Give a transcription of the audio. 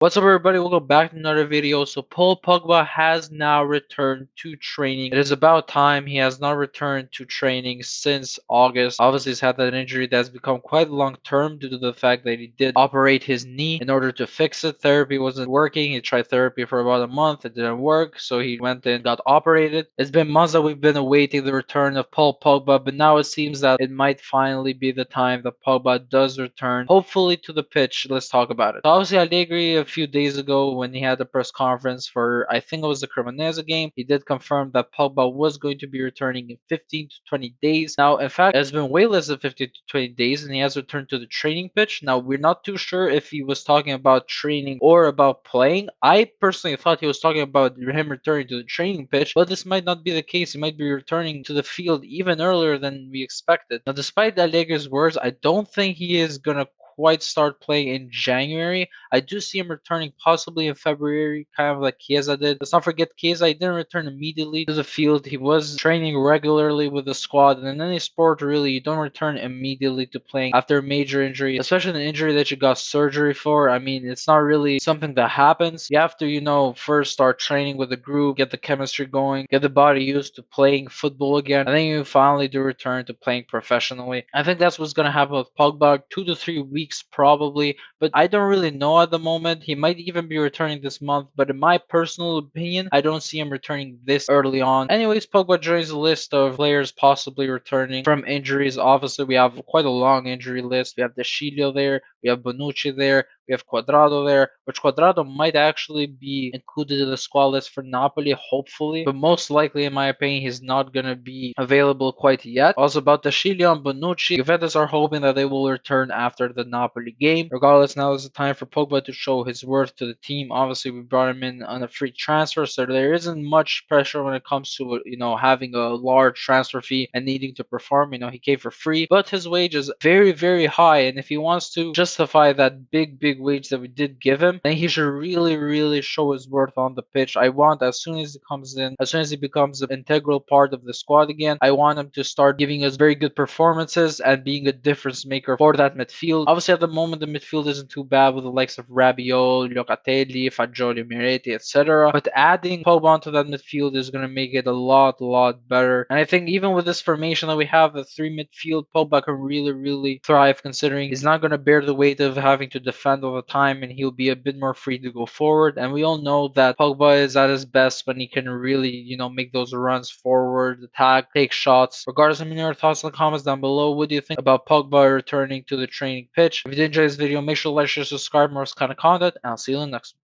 What's up, everybody? Welcome back to another video. So Paul Pogba has now returned to training. It is about time. He has not returned to training since August. Obviously, he's had that injury that's become quite long term due to the fact that he did operate his knee in order to fix it. Therapy wasn't working. He tried therapy for about a month. It didn't work. So he went and got operated. It's been months that we've been awaiting the return of Paul Pogba, but now it seems that it might finally be the time that Pogba does return, hopefully to the pitch. Let's talk about it. So obviously, Allegri, a few days ago when he had a press conference for, I think it was the Cremonese game, he did confirm that Pogba was going to be returning in 15 to 20 days. Now, in fact, it's been way less than 15 to 20 days, and he has returned to the training pitch. Now, we're not too sure if he was talking about training or about playing. I personally thought he was talking about him returning to the training pitch, but this might not be the case. He might be returning to the field even earlier than we expected. Now, despite Allegri's words, I don't think he is gonna quite start playing in January. I do see him returning possibly in February, kind of like Chiesa did. Let's not forget Chiesa, he didn't return immediately to the field. He was training regularly with the squad, and in any sport, really, you don't return immediately to playing after a major injury, especially an injury that you got surgery for. I mean, it's not really something that happens. You have to, first start training with the group, get the chemistry going, get the body used to playing football again, and then you finally do return to playing professionally. I think that's what's going to happen with Pogba, 2 to 3 weeks probably, but I don't really know at the moment. He might even be returning this month, but in my personal opinion, I don't see him returning this early on. Anyways, Pogba joins the list of players possibly returning from injuries. Obviously, we have quite a long injury list. We have De Sciglio there, we have Bonucci there, we have Quadrado there, which Quadrado might actually be included in the squad list for Napoli, hopefully. But most likely, in my opinion, he's not going to be available quite yet. Also, about De Sciglio and Bonucci, Juventus are hoping that they will return after the Napoli game. Regardless, now is the time for Pogba to show his worth to the team. Obviously, we brought him in on a free transfer, so there isn't much pressure when it comes to, having a large transfer fee and needing to perform. He came for free, but his wage is very, very high. And if he wants to justify that big wage that we did give him, then he should really, really show his worth on the pitch. I want, as soon as he comes in, as soon as he becomes an integral part of the squad again, I want him to start giving us very good performances and being a difference maker for that midfield. Obviously, at the moment, the midfield isn't too bad with the likes of Rabiot, Locatelli, Fagioli, Miretti, etc. But adding Pogba onto that midfield is going to make it a lot better. And I think even with this formation that we have, the three midfield, Pogba can really, really thrive, considering he's not going to bear the weight of having to defend all the time, and he'll be a bit more free to go forward. And we all know that Pogba is at his best when he can really, make those runs forward, attack, take shots. Regardless, let me know your thoughts in the comments down below. What do you think about Pogba returning to the training pitch? If you did enjoy this video, make sure to like, share, subscribe, more kind of content, and I'll see you in the next one.